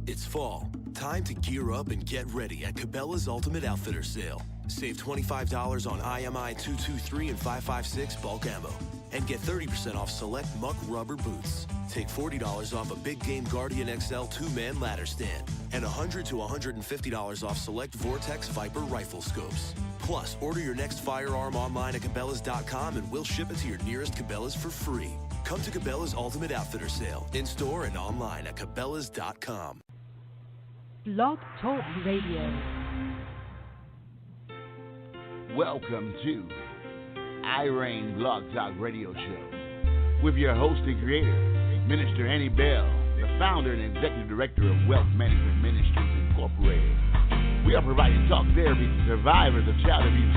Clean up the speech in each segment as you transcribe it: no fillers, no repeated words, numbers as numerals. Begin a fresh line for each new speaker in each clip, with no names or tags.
It's fall. Time to gear up and get ready at Cabela's Ultimate Outfitter Sale. Save $25 on IMI 223 and 556 bulk ammo. And get 30% off select Muck rubber boots. Take $40 off a Big Game Guardian XL 2-man ladder stand. And $100 to $150 off select Vortex Viper rifle scopes. Plus, order your next firearm online at Cabela's.com and we'll ship it to your nearest Cabela's for free. Come to Cabela's Ultimate Outfitter Sale, in-store and online at Cabela's.com.
Blog Talk Radio.
Welcome to R.E.I.G.N Blog Talk Radio Show with your host and creator, Minister Annie Bell, the founder and executive director of Wealth Management Ministries Incorporated. We are providing talk therapy to survivors of child abuse,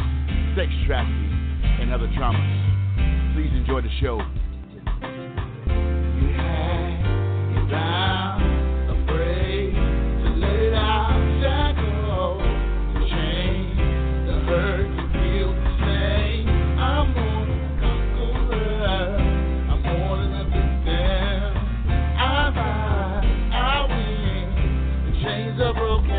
sex trafficking, and other traumas. Please enjoy the show. You had it down, afraid to let it out, shackles to change the hurt you feel the same. I'm more than a conqueror, I'm more than a victim. I rise, I win, the chains are broken.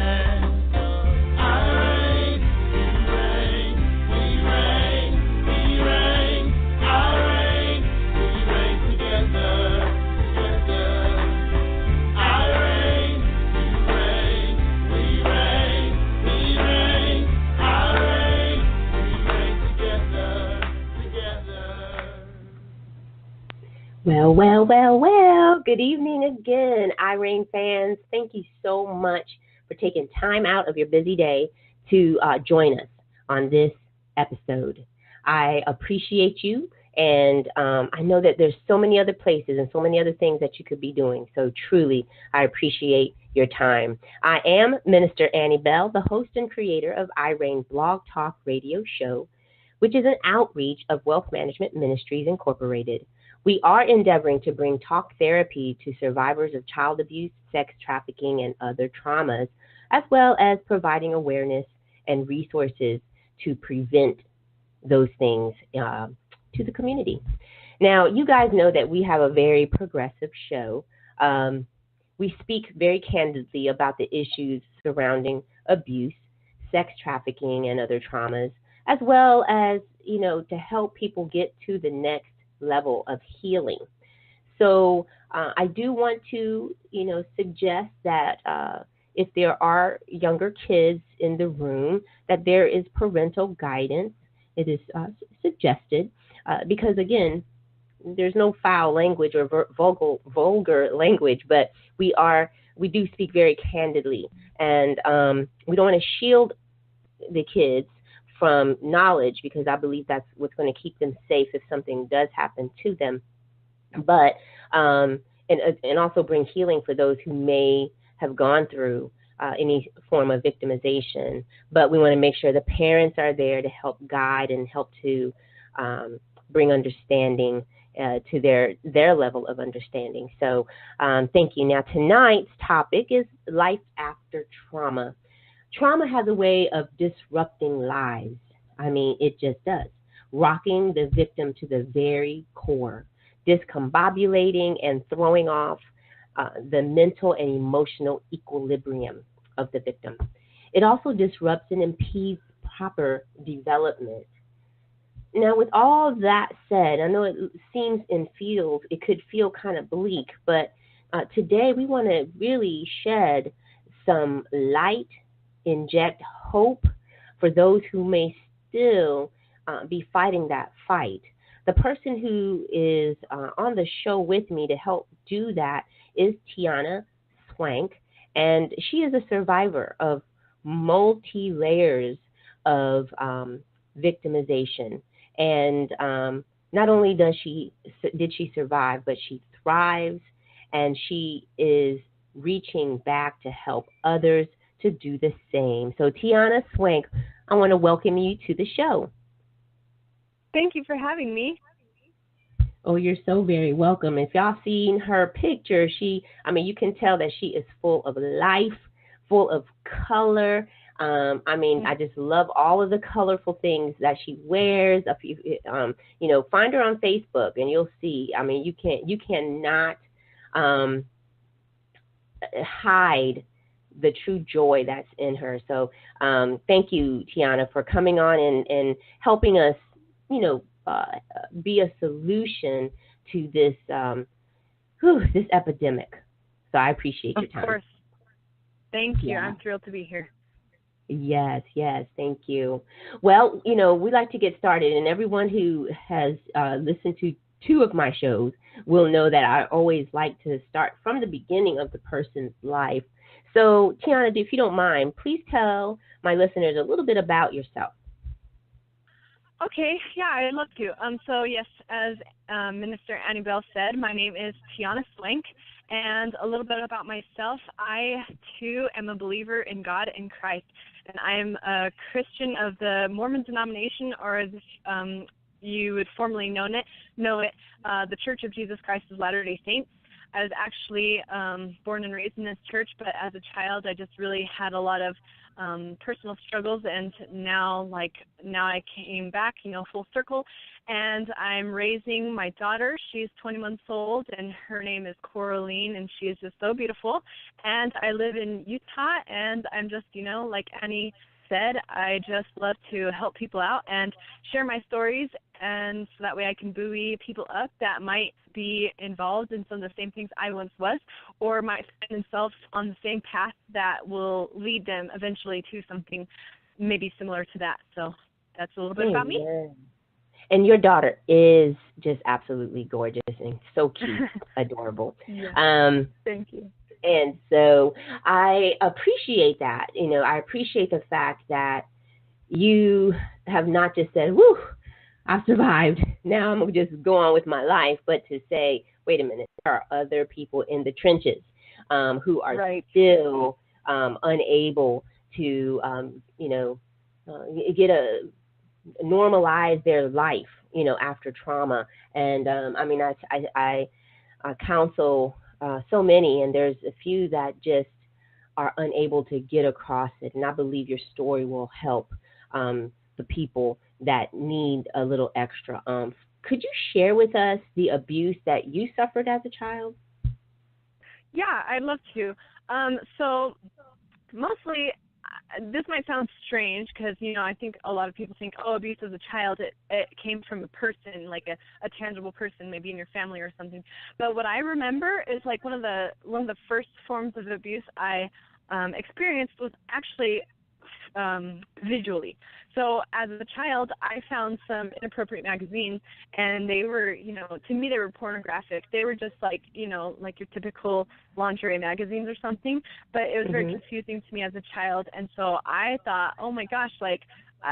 Well. Good evening again, R.E.I.G.N fans. Thank you so much for taking time out of your busy day to join us on this episode. I appreciate you, and I know that there's so many other places and so many other things that you could be doing. So truly, I appreciate your time. I am Minister Annie Bell, the host and creator of R.E.I.G.N Blog Talk Radio Show, which is an outreach of Wealth Management Ministries Incorporated. We are endeavoring to bring talk therapy to survivors of child abuse, sex trafficking, and other traumas, as well as providing awareness and resources to prevent those things to the community. Now, you guys know that we have a very progressive show. We speak very candidly about the issues surrounding abuse, sex trafficking, and other traumas, as well as, to help people get to the next level of healing. So I do want to, suggest that if there are younger kids in the room, that there is parental guidance. It is suggested because, again, there's no foul language or vulgar language, but we do speak very candidly, and we don't want to shield the kids from knowledge, because I believe that's what's going to keep them safe if something does happen to them. But and also bring healing for those who may have gone through any form of victimization. But we want to make sure the parents are there to help guide and help to bring understanding to their level of understanding. So thank you. Now, tonight's topic is life after trauma. Trauma has a way of disrupting lives. I mean, it just does. Rocking the victim to the very core, discombobulating and throwing off the mental and emotional equilibrium of the victim. It also disrupts and impedes proper development. Now, with all that said, I know it seems it could feel kind of bleak, but today we want to really shed some light, inject hope for those who may still be fighting that fight. The person who is on the show with me to help do that is Tiana Swank, and she is a survivor of multi-layers of victimization. And not only did she survive, but she thrives, and she is reaching back to help others to do the same. So Tiana Swank, I want to welcome you to the show.
Thank you for having me.
Oh, you're so very welcome. If y'all seen her picture, you can tell that she is full of life, full of color. I just love all of the colorful things that she wears. If you, find her on Facebook and you'll see. You cannot hide the true joy that's in her. So thank you, Tiana, for coming on and helping us, be a solution to this epidemic. So I appreciate your time.
Of course. Thank you.
Yeah.
I'm thrilled to be here.
Yes, thank you. Well, we like to get started, and everyone who has listened to two of my shows will know that I always like to start from the beginning of the person's life. So, Tiana, if you don't mind, please tell my listeners a little bit about yourself.
Okay, yeah, I'd love to. So yes, as Minister Annie Bell said, my name is Tiana Swank, and a little bit about myself. I too am a believer in God and Christ, and I am a Christian of the Mormon denomination, or as you would formerly know it, the Church of Jesus Christ of Latter-day Saints. I was actually born and raised in this church, but as a child, I just really had a lot of personal struggles, and now I came back, full circle, and I'm raising my daughter. She's 20 months old, and her name is Coraline, and she is just so beautiful. And I live in Utah, and I'm just, like Annie said, I just love to help people out and share my stories, and so that way I can buoy people up that might be involved in some of the same things I once was, or might find themselves on the same path that will lead them eventually to something maybe similar to that. So that's a little bit about me.
And your daughter is just absolutely gorgeous and so cute, adorable.
Yeah. Thank you.
And so I appreciate that. I appreciate the fact that you have not just said, whew, I've survived. Now I'm going to just go on with my life, but to say, wait a minute, there are other people in the trenches who are still unable to, normalize their life, after trauma. And I counsel so many, and there's a few that just are unable to get across it. And I believe your story will help the people that need a little extra oomph. Could you share with us the abuse that you suffered as a child?
Yeah, I'd love to. So mostly, this might sound strange because, I think a lot of people think, abuse as a child, it came from a person, like a tangible person, maybe in your family or something. But what I remember is like one of the first forms of abuse I experienced was actually visually. So as a child, I found some inappropriate magazines, and they were, to me they were pornographic. They were just like, like your typical lingerie magazines or something, but it was very confusing to me as a child. And so I thought, oh my gosh, like,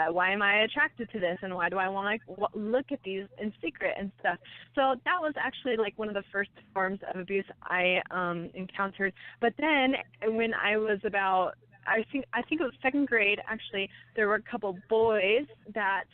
why am I attracted to this, and why do I want to look at these in secret and stuff? So that was actually like one of the first forms of abuse I encountered. But then when I was about, I think it was second grade, actually, there were a couple boys that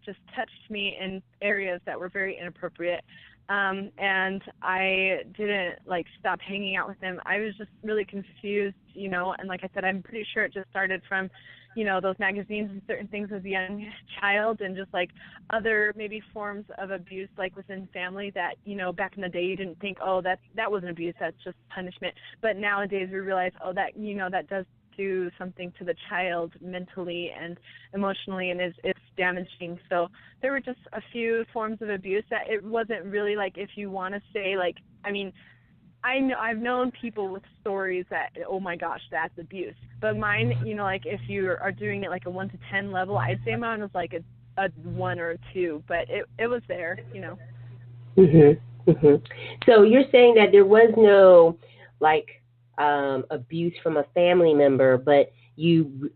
just touched me in areas that were very inappropriate. And I didn't stop hanging out with them. I was just really confused, and like I said, I'm pretty sure it just started from, those magazines and certain things as a young child, and just other maybe forms of abuse within family that, back in the day you didn't think, that wasn't abuse, that's just punishment. But nowadays we realize, that, that does do something to the child mentally and emotionally, and it's damaging. So there were just a few forms of abuse that it wasn't really if you want to say I've known people with stories that, oh my gosh, that's abuse. But mine, if you are doing it a 1 to 10 level, I'd say mine was a 1 or a 2, but it was there,
So you're saying that there was no abuse from a family member, but you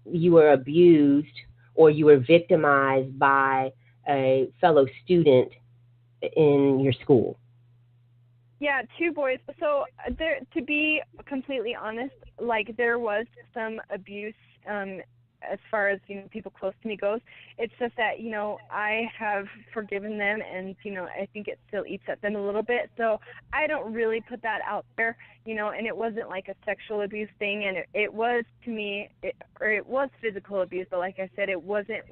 were abused or you were victimized by a fellow student in your school.
Yeah, 2 boys. So there, to be completely honest, there was some abuse as far as people close to me goes. It's just that I have forgiven them, and I think it still eats at them a little bit. So I don't really put that out there, and it wasn't a sexual abuse thing, and it was, to me, it was physical abuse, but like I said, it wasn't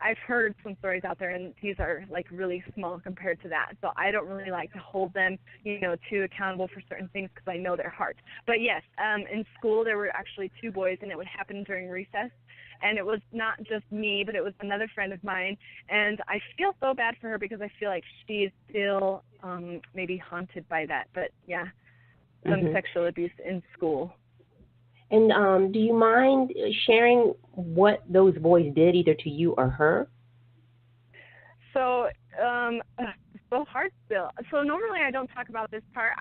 I've heard some stories out there, and these are like really small compared to that. So I don't really like to hold them, too accountable for certain things because I know their hearts. But yes, in school there were actually 2 boys, and it would happen during recess. And it was not just me, but it was another friend of mine. And I feel so bad for her because I feel like she's still maybe haunted by that. But yeah, some sexual abuse in school.
And do you mind sharing what those boys did, either to you or her?
So, so hard still. So normally I don't talk about this part.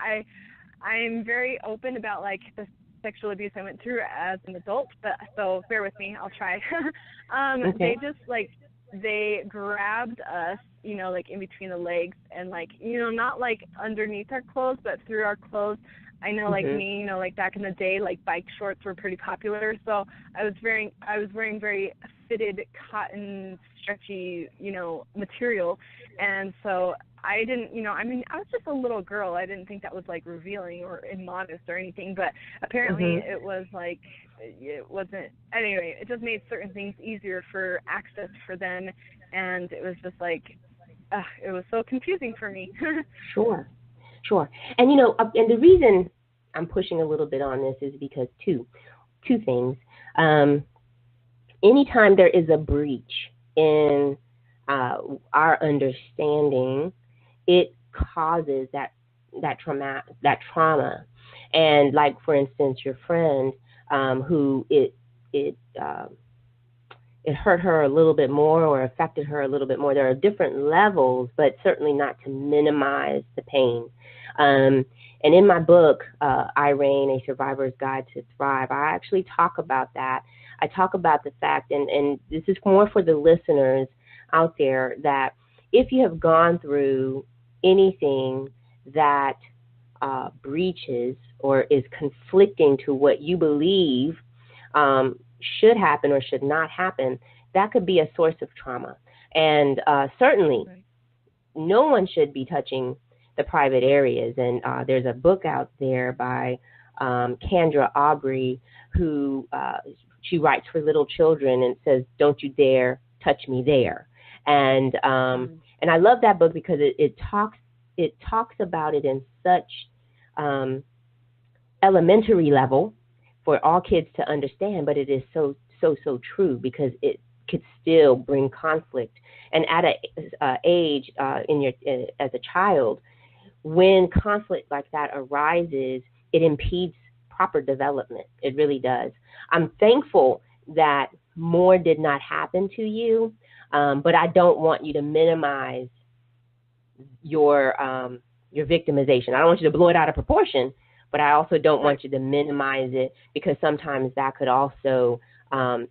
I'm very open about like the sexual abuse I went through as an adult, but so bear with me, I'll try.
Okay.
They just they grabbed us, like in between the legs and like, not like underneath our clothes, but through our clothes. I know like me, like back in the day, like bike shorts were pretty popular. So I was wearing very fitted cotton stretchy, material. And so I didn't, I was just a little girl. I didn't think that was like revealing or immodest or anything, but apparently it was like, it wasn't, anyway, it just made certain things easier for access for them. And it was just like, it was so confusing for me.
Sure. And, and the reason I'm pushing a little bit on this is because two things. Anytime there is a breach in our understanding, it causes that trauma. And like, for instance, your friend who it hurt her a little bit more or affected her a little bit more. There are different levels, but certainly not to minimize the pain. And in my book, R.E.I.G.N, A Survivor's Guide to Thrive, I actually talk about that. I talk about the fact, and this is more for the listeners out there, that if you have gone through anything that breaches or is conflicting to what you believe should happen or should not happen, that could be a source of trauma. And certainly no one should be touching the private areas. And there's a book out there by Kendra Aubrey, who she writes for little children and says, "Don't you dare touch me there." And I love that book because it talks about it in such elementary level for all kids to understand, but it is so true, because it could still bring conflict. And at a age as a child, when conflict like that arises, it impedes proper development. It really does. I'm thankful that more did not happen to you, but I don't want you to minimize your victimization. I don't want you to blow it out of proportion, but I also don't want you to minimize it, because sometimes that could also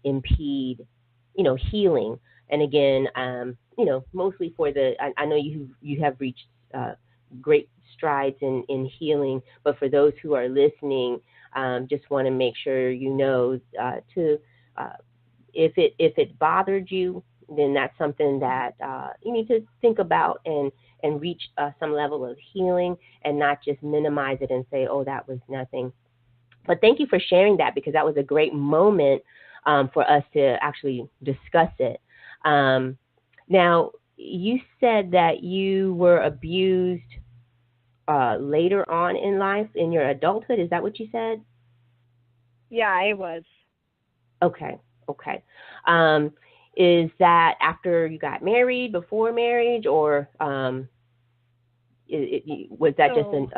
impede, healing. And again, mostly for I know you have reached great strides in healing, but for those who are listening, just want to make sure if it bothered you, then that's something that you need to think about and reach some level of healing, and not just minimize it and say, oh, that was nothing. But thank you for sharing that, because that was a great moment for us to actually discuss it. Now, you said that you were abused later on in life, in your adulthood. Is that what you said?
Yeah, I was.
Okay. Is that after you got married, before marriage, or was that just an...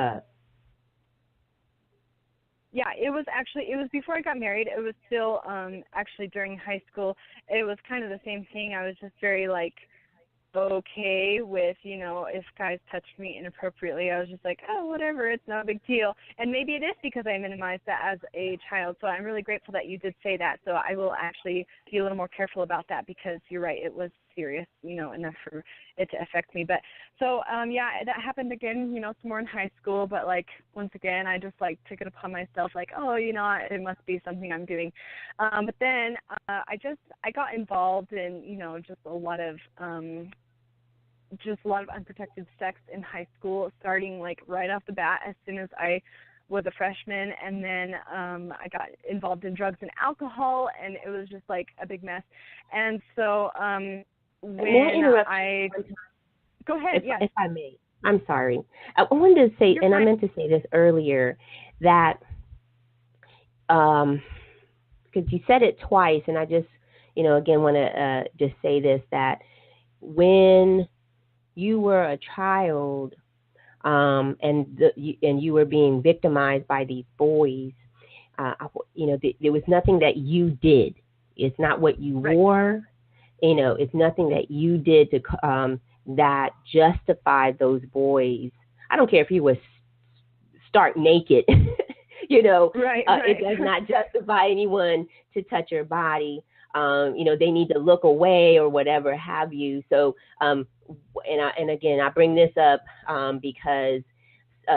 Yeah, it was before I got married. It was still actually during high school. It was kind of the same thing. I was just very okay with, if guys touched me inappropriately. I was just like, oh, whatever, it's no big deal. And maybe it is because I minimized that as a child. So I'm really grateful that you did say that. So I will actually be a little more careful about that, because you're right, it was serious, enough for it to affect me. But so, that happened again, some more in high school. But once again, I just took it upon myself, oh, it must be something I'm doing. But then I got involved in, just a lot of unprotected sex in high school, starting right off the bat as soon as I was a freshman. And then I got involved in drugs and alcohol, and it was just a big mess. And so
May I interrupt?
Go ahead. Yes.
If I may. I'm sorry. I wanted to say,
You're
and
fine.
I meant to say this earlier, that because you said it twice, and I just, again want to just say this, that when you were a child, and you were being victimized by these boys, there was nothing that you did. It's not what you wore. It's nothing that you did to that justified those boys. I don't care if you were stark naked. It does not justify anyone to touch your body. They need to look away or whatever have you. So, and again, I bring this up because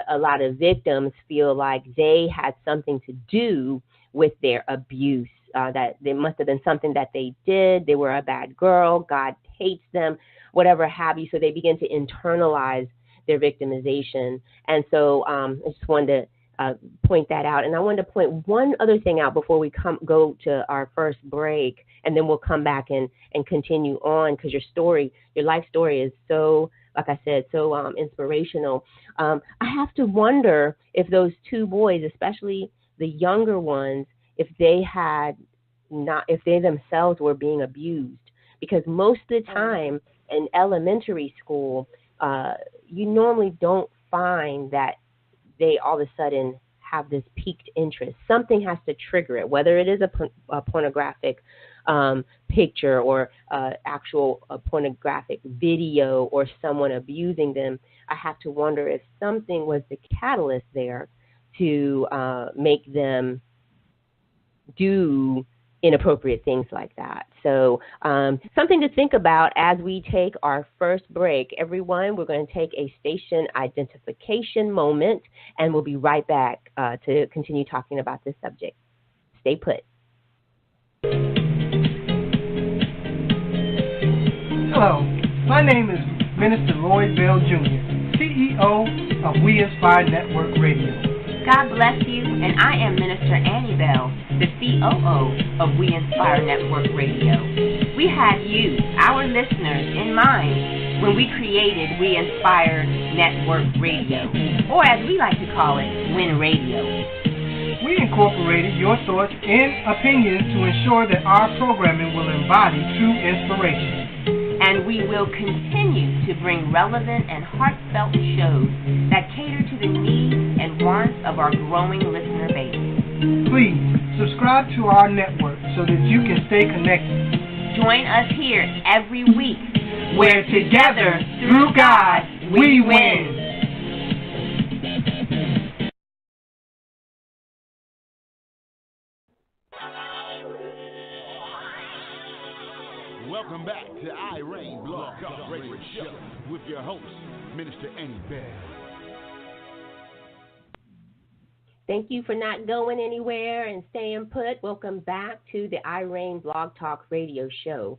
a lot of victims feel like they had something to do with their abuse, that there must have been something that they did. They were a bad girl. God hates them, whatever have you. So they begin to internalize their victimization. And so I just wanted to point that out. And I wanted to point one other thing out before we go to our first break, and then we'll come back and continue on, because your life story is so, like I said, so inspirational. I have to wonder if those two boys, especially the younger ones, if they themselves were being abused, because most of the time in elementary school, you normally don't find that they all of a sudden have this piqued interest. Something has to trigger it, whether it is a pornographic picture or actual pornographic video or someone abusing them. I have to wonder if something was the catalyst there to make them do inappropriate things like that. So something to think about as we take our first break. Everyone, we're going to take a station identification moment, and we'll be right back to continue talking about this subject. Stay put.
Hello, my name is Minister Lloyd Bell Jr., CEO of We Inspire Network Radio.
God bless you, and I am Minister Annie Bell, the COO of We Inspire Network Radio. We had you, our listeners, in mind when we created We Inspire Network Radio, or as we like to call it, WIN Radio.
We incorporated your thoughts and opinions to ensure that our programming will embody true inspiration.
And we will continue to bring relevant and heartfelt shows that cater to the needs and wants of our growing listener base.
Please subscribe to our network so that you can stay connected.
Join us here every week, where together, through God, we win.
Welcome back to R.E.I.G.N Blog Talk Radio Show with your host, Minister Annie Bell.
Thank you for not going anywhere and staying put. Welcome back to the R.E.I.G.N Blog Talk Radio Show,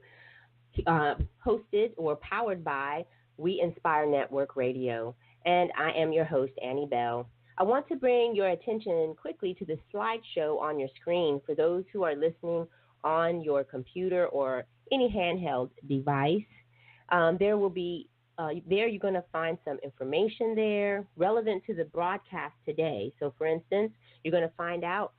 hosted or powered by We Inspire Network Radio. And I am your host, Annie Bell. I want to bring your attention quickly to the slideshow on your screen for those who are listening on your computer or any handheld device. There will be there you're going to find some information there relevant to the broadcast today. So, for instance, you're going to find out,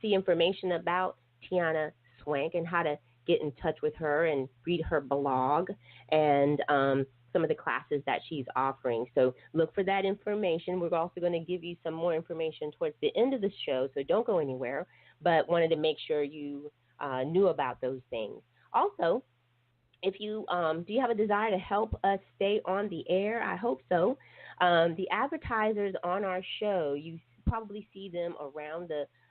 see information about Tiana Swank and how to get in touch with her and read her blog and some of the classes that she's offering. So look for that information. We're also going to give you some more information towards the end of the show, so don't go anywhere, but wanted to make sure you knew about those things. Also, if you do you have a desire to help us stay on the air? I hope so. The advertisers on our show, you probably see them around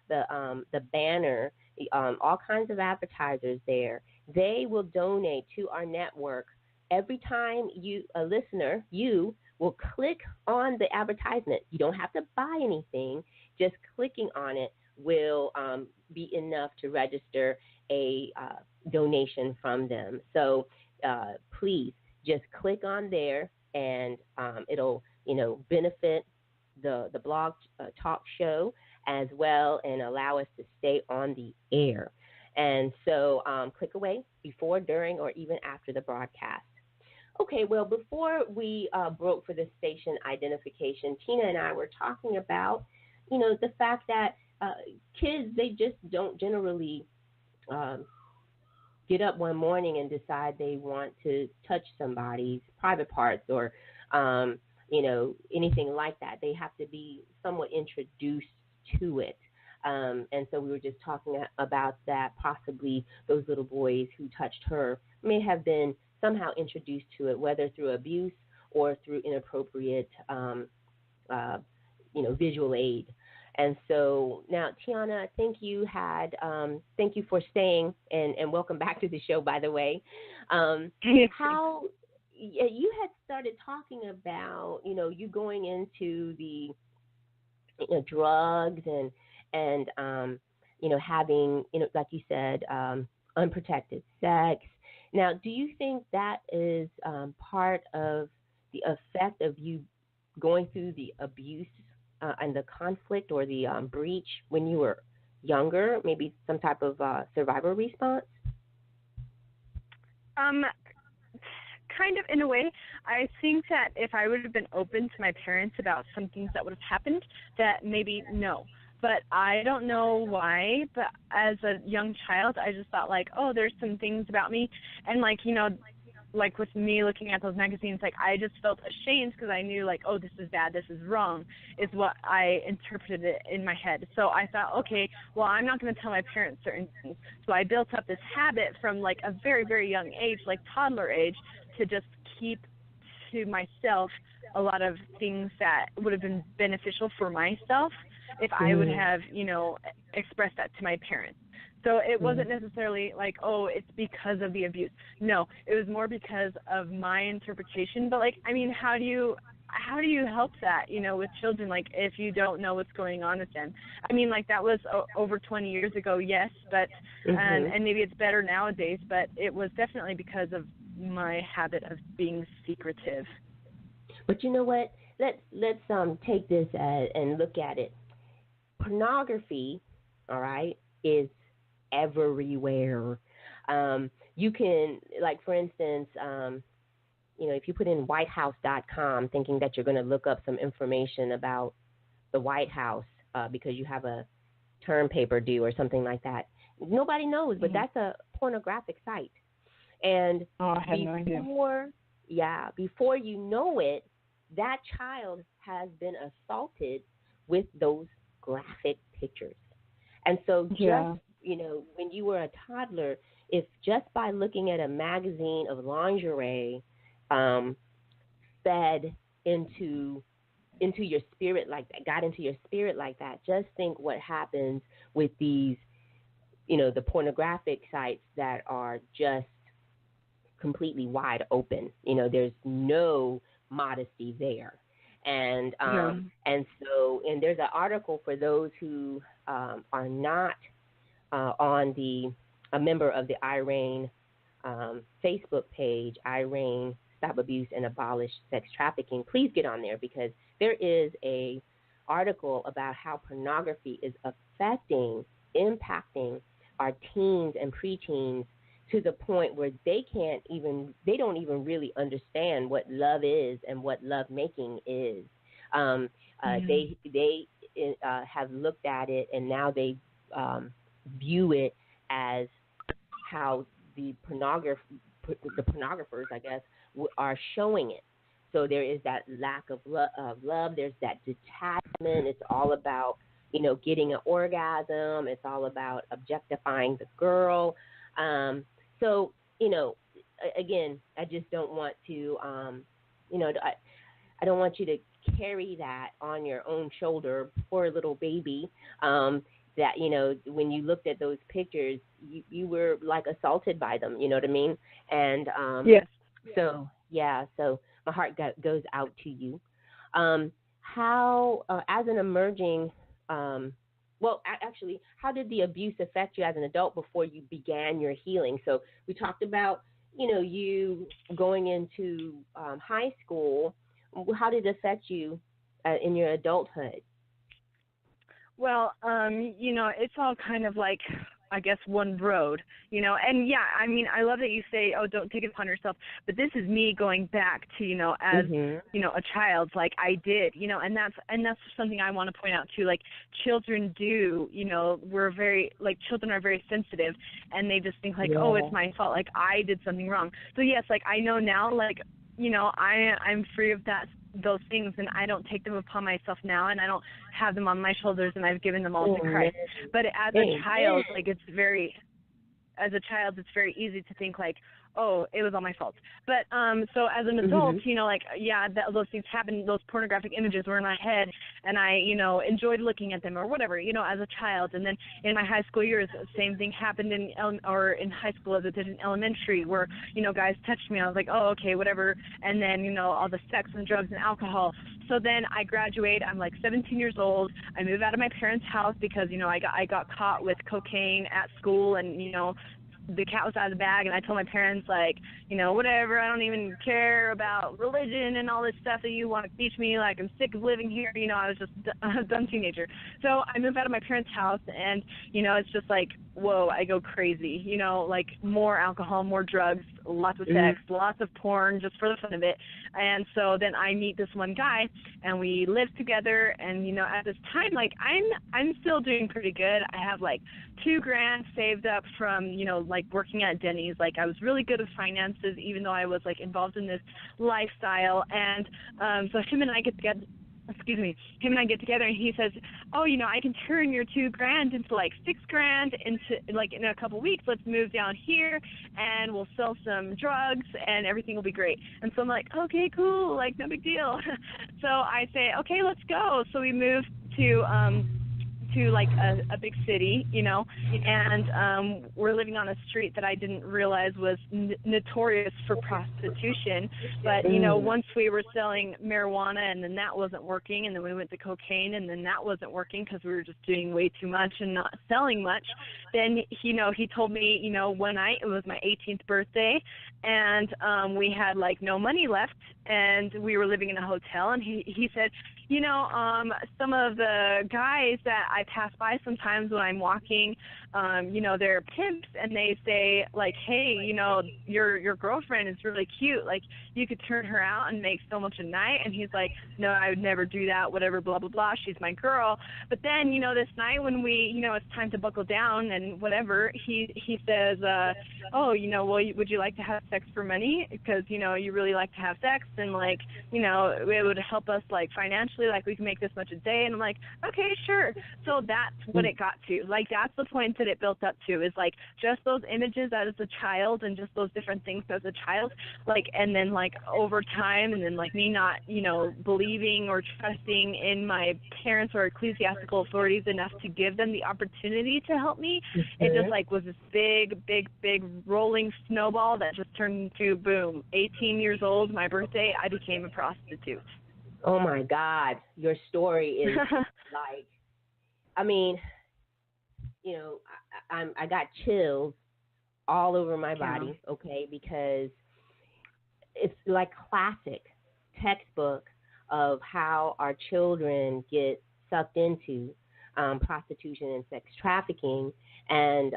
the banner, all kinds of advertisers there. They will donate to our network. Every time a listener, you will click on the advertisement. You don't have to buy anything. Just clicking on it will be enough to register a donation from them. So please just click on there, and it'll benefit the blog talk show as well, and allow us to stay on the air. And so click away before, during, or even after the broadcast. Okay, well, before we broke for the station identification, Tina and I were talking about, the fact that kids, they just don't generally get up one morning and decide they want to touch somebody's private parts or, anything like that. They have to be somewhat introduced to it. And so we were just talking about that. Possibly those little boys who touched her may have been somehow introduced to it, whether through abuse or through inappropriate, visual aid. And so now, Tiana, thank you for staying and welcome back to the show, by the way. How you had started talking about, you going into the drugs and having, like you said, unprotected sex. Now, do you think that is part of the effect of you going through the abuse and the conflict or the breach when you were younger? Maybe some type of survival response?
Kind of, in a way. I think that if I would have been open to my parents about some things that would have happened, that maybe no. But I don't know why, but as a young child, I just thought, like, oh, there's some things about me. And, like with me looking at those magazines, like, I just felt ashamed because I knew, like, oh, this is bad, this is wrong, is what I interpreted it in my head. So I thought, okay, well, I'm not going to tell my parents certain things. So I built up this habit from, like, a very, very young age, like toddler age, to just keep to myself a lot of things that would have been beneficial for myself if I would have, expressed that to my parents. So it wasn't necessarily like, oh, it's because of the abuse. No, it was more because of my interpretation. But, like, I mean, how do you help that, with children, like, if you don't know what's going on with them? I mean, like, that was over 20 years ago, yes, but and maybe it's better nowadays, but it was definitely because of my habit of being secretive.
But you know what? Let's take this and look at it. Pornography, all right, is everywhere. You can, like, for instance, if you put in whitehouse.com thinking that you're going to look up some information about the White House because you have a term paper due or something like that, nobody knows, but that's a pornographic site. And
I had no idea.
Before you know it, that child has been assaulted with those graphic pictures. And so just, when you were a toddler, if just by looking at a magazine of lingerie fed into your spirit like that, got into your spirit like that, just think what happens with these, the pornographic sites that are just completely wide open. There's no modesty there. And and there's an article for those who are not a member of the R.E.I.G.N Facebook page, R.E.I.G.N Stop Abuse and Abolish Sex Trafficking. Please get on there because there is a article about how pornography is impacting our teens and preteens to the point where they don't even really understand what love is and what love making is. They have looked at it and now they view it as how the pornographers, I guess, are showing it. So there is that lack of love. There's that detachment. It's all about, getting an orgasm. It's all about objectifying the girl. So, again, I just don't want to, I don't want you to carry that on your own shoulder, poor little baby, that, when you looked at those pictures, you were like assaulted by them, you know what I mean? And
yes.
So my heart goes out to you. How, as an emerging, actually, how did the abuse affect you as an adult before you began your healing? So we talked about, you going into high school. How did it affect you in your adulthood?
Well, it's all kind of like I guess, one road, you know. And yeah, I mean, I love that you say, oh, don't take it upon yourself, but this is me going back to, you know, as you know, a child, like I did, you know. And that's something I want to point out too. Like, children do, you know, children are very sensitive, and they just think like, oh, it's my fault, like I did something wrong. So yes, like I know now, like, you know, I'm free of those things, and I don't take them upon myself now, and I don't have them on my shoulders, and I've given them all to Christ. But as a child, like, it's very easy to think like, oh, it was all my fault. But so as an adult, you know, like, yeah, those things happened. Those pornographic images were in my head, and I, you know, enjoyed looking at them or whatever, you know, as a child. And then in my high school years, the same thing happened in high school as it did in elementary, where, you know, guys touched me. I was like, oh, okay, whatever. And then, you know, all the sex and drugs and alcohol. So then I graduate. I'm like 17 years old. I move out of my parents' house because, you know, I got caught with cocaine at school, and, you know, the cat was out of the bag, and I told my parents, like, you know, whatever, I don't even care about religion and all this stuff that you want to teach me, like, I'm sick of living here, you know. I was just a dumb teenager. So I moved out of my parents' house, and, you know, it's just like, whoa, I go crazy, you know, like more alcohol, more drugs, lots of sex, lots of porn, just for the fun of it. And so then I meet this one guy, and we live together, and, you know, at this time, like, I'm still doing pretty good. I have like $2,000 saved up from, you know, like working at Denny's. Like, I was really good with finances, even though I was like involved in this lifestyle. And so him and I get together, and he says, oh, you know, I can turn your $2,000 into like $6,000 into like in a couple weeks. Let's move down here, and we'll sell some drugs, and everything will be great. And so I'm like, okay, cool, like no big deal. So I say, okay, let's go. So we move to like a big city, you know, and we're living on a street that I didn't realize was notorious for prostitution. But, you know, once we were selling marijuana, and then that wasn't working, and then we went to cocaine, and then that wasn't working because we were just doing way too much and not selling much. Then, you know, he told me, you know, one night, it was my 18th birthday, and we had like no money left, and we were living in a hotel, and he said, you know, some of the guys that I pass by sometimes when I'm walking, you know, they're pimps, and they say, like, hey, you know, your girlfriend is really cute. Like, you could turn her out and make so much a night. And he's like, no, I would never do that, whatever, blah, blah, blah. She's my girl. But then, you know, this night when we, you know, it's time to buckle down and whatever, he says, oh, you know, well, would you like to have sex for money? Because, you know, you really like to have sex, and, like, you know, it would help us, like, financially, like, we can make this much a day. And I'm like, okay, sure. So that's what it got to. Like, that's the point that it built up to, is, like, just those images as a child, and just those different things as a child, like, and then, like, over time, and then, like, me not, you know, believing or trusting in my parents or ecclesiastical authorities enough to give them the opportunity to help me. It just, like, was this big rolling snowball that just turned into, boom, 18 years old, my birthday, I became a prostitute.
Oh, my God. Your story is, like, I mean, you know, I got chills all over my body, okay, because it's like classic textbook of how our children get sucked into prostitution and sex trafficking. And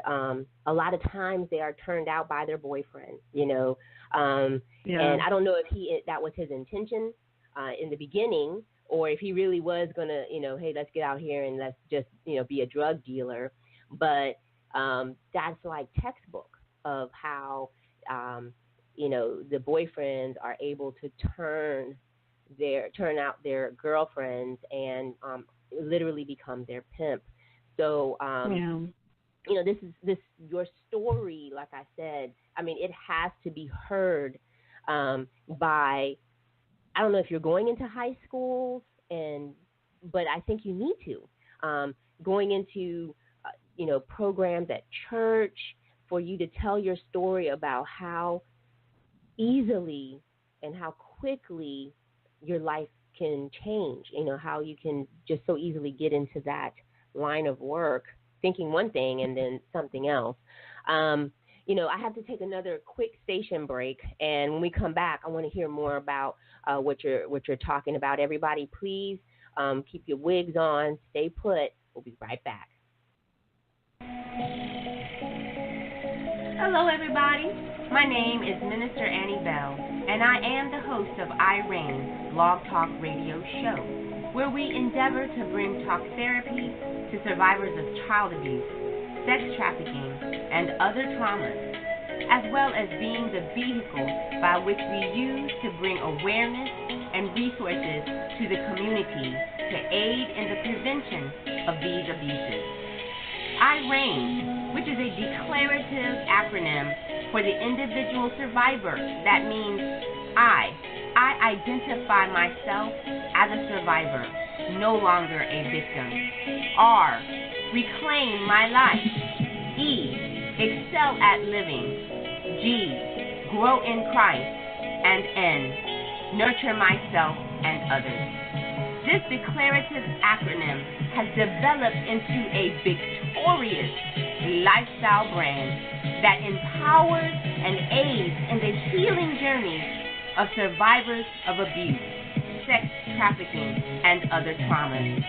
a lot of times they are turned out by their boyfriend, you know. And I don't know if that was his intention in the beginning, or if he really was going to, you know, hey, let's get out here and let's just, you know, be a drug dealer. But that's like textbook of how, you know, the boyfriends are able to turn out their girlfriends and literally become their pimp. So, you know, your story, like I said, I mean, it has to be heard by, I don't know if you're going into high schools, but I think you need to, going into, you know, programs at church, for you to tell your story about how easily and how quickly your life can change, you know, how you can just so easily get into that line of work, thinking one thing and then something else. You know, I have to take another quick station break, and when we come back, I want to hear more about what you're talking about. Everybody, please keep your wigs on, stay put. We'll be right back.
Hello, everybody. My name is Minister Annie Bell, and I am the host of R.E.I.G.N Blog Talk Radio Show, where we endeavor to bring talk therapy to survivors of child abuse, sex trafficking, and other traumas, as well as being the vehicle by which we use to bring awareness and resources to the community to aid in the prevention of these abuses. R.E.I.G.N, which is a declarative acronym for the individual survivor. That means I identify myself as a survivor, no longer a victim. R, reclaim my life. E, excel at living. G, grow in Christ. And N, nurture myself and others. This declarative acronym has developed into a victorious lifestyle brand that empowers and aids in the healing journey of survivors of abuse, sex trafficking, and other traumas.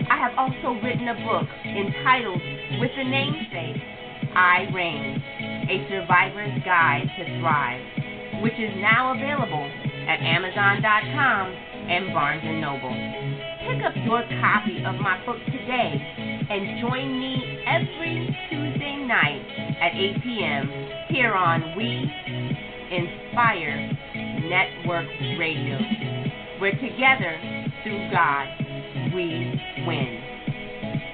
I have also written a book entitled with the namesake, R.E.I.G.N, A Survivor's Guide to Thrive, which is now available at Amazon.com and Barnes & Noble. Pick up your copy of my book today and join me every Tuesday night at 8 p.m. here on We Inspire Network Radio, where together, through God, we win.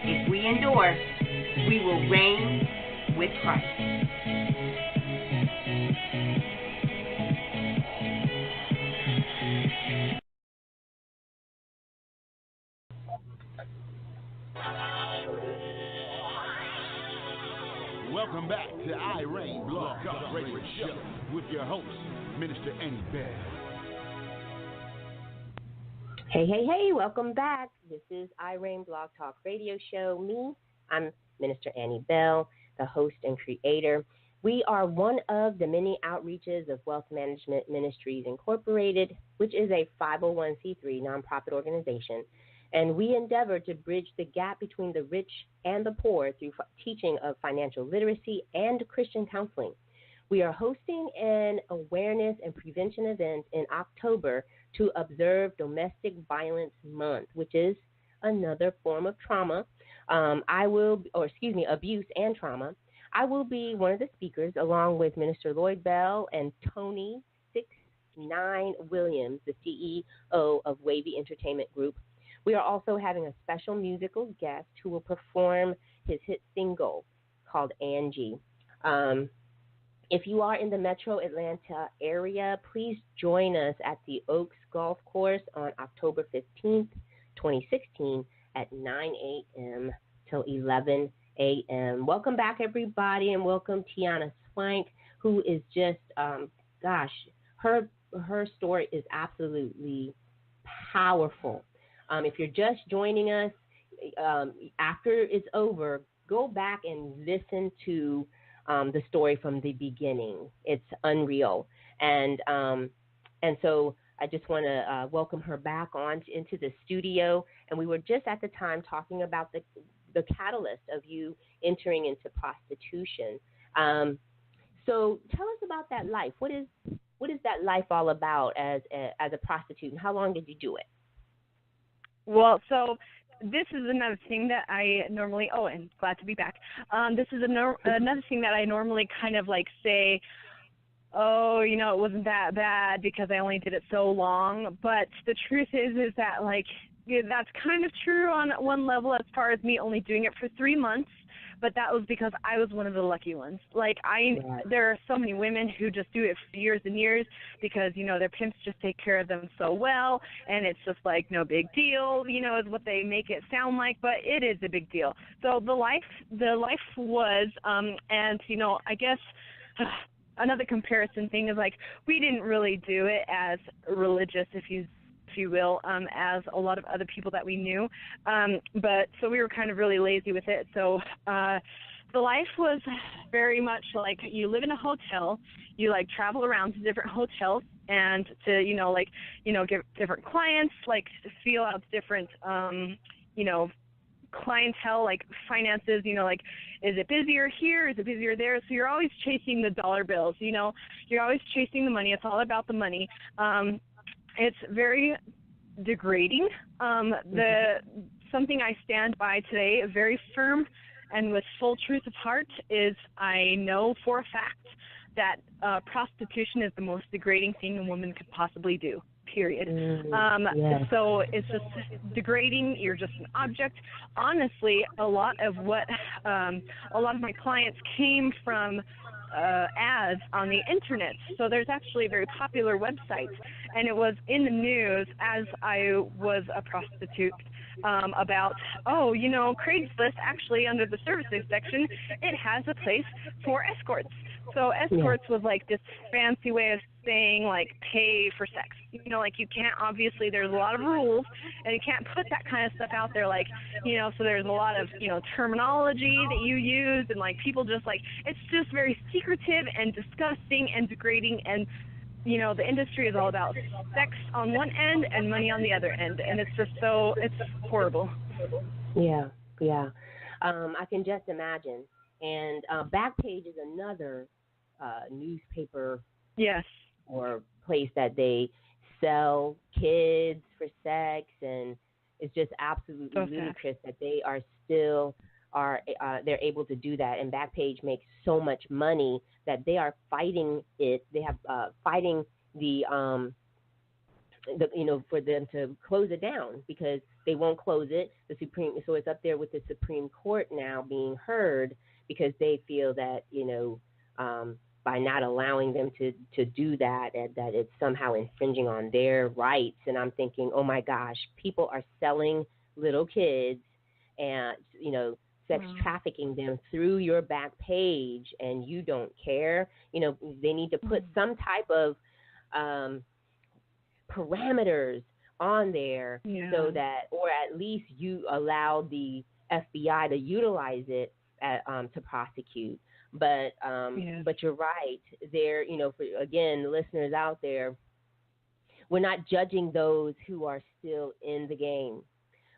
If we endure, we will reign with Christ.
Welcome back to R.E.I.G.N Blog Talk Radio Show with your host, Minister Annie Bell.
Hey, welcome back. This is R.E.I.G.N Blog Talk Radio Show. I'm Minister Annie Bell, the host and creator. We are one of the many outreaches of Wealth Management Ministries Incorporated, which is a 501c3 nonprofit organization. And we endeavor to bridge the gap between the rich and the poor through teaching of financial literacy and Christian counseling. We are hosting an awareness and prevention event in October to observe Domestic Violence Month, which is another form of trauma. Abuse and trauma. I will be one of the speakers along with Minister Lloyd Bell and Tony 69 Williams, the CEO of Wavy Entertainment Group. We are also having a special musical guest who will perform his hit single called Angie. If you are in the metro Atlanta area, please join us at the Oaks Golf Course on October 15th, 2016 at 9 a.m. till 11 a.m. Welcome back, everybody, and welcome Tiana Swank, who is just, her story is absolutely powerful. If you're just joining us, after it's over, go back and listen to the story from the beginning. It's unreal. And so I just want to welcome her back into the studio. And we were just at the time talking about the catalyst of you entering into prostitution. So tell us about that life. What is that life all about as a prostitute, and how long did you do it?
Well, so this is another thing that I normally, and glad to be back. This is another thing that I normally kind of like say, it wasn't that bad because I only did it so long. But the truth is that, that's kind of true on one level as far as me only doing it for 3 months. But that was because I was one of the lucky ones. There are so many women who just do it for years and years because, their pimps just take care of them so well, and it's just no big deal, is what they make it sound like, but it is a big deal. So the life was, I guess another comparison thing is we didn't really do it as religious, if you will, as a lot of other people that we knew. But so we were kind of really lazy with it. So the life was very much like you live in a hotel, you travel around to different hotels and to, get different clients, to feel out different, clientele, like finances, like, is it busier here? Is it busier there? So you're always chasing the dollar bills, you're always chasing the money. It's all about the money. It's very degrading. Something I stand by today, very firm and with full truth of heart, is I know for a fact that prostitution is the most degrading thing a woman could possibly do, period.
Yes.
So it's just degrading. You're just an object. Honestly, a lot of my clients came from ads on the internet. So there's actually a very popular website, and it was in the news as I was a prostitute, about, Craigslist, actually under the services section, it has a place for escorts. So escorts was like this fancy way of saying, like, pay for sex. Like, you can't, obviously there's a lot of rules, and you can't put that kind of stuff out there, like, so there's a lot of, terminology that you use, and, like, people just, like, it's just very secretive and disgusting and degrading, and, the industry is all about sex on one end and money on the other end, and it's just it's horrible.
Yeah. I can just imagine. And Backpage is another newspaper,
yes,
or place that they sell kids for sex, and it's just absolutely ludicrous that they are still they're able to do that. And Backpage makes so much money that they are fighting it. They have fighting the for them to close it down, because they won't close it. So it's up there with the Supreme Court now being heard, because they feel that by not allowing them to do that, and that it's somehow infringing on their rights. And I'm thinking, oh my gosh, people are selling little kids and sex trafficking them through your back page, and you don't care. They need to put some type of parameters on there, so that, or at least you allow the FBI to utilize it to prosecute. But you're right. There, for, again, listeners out there, we're not judging those who are still in the game,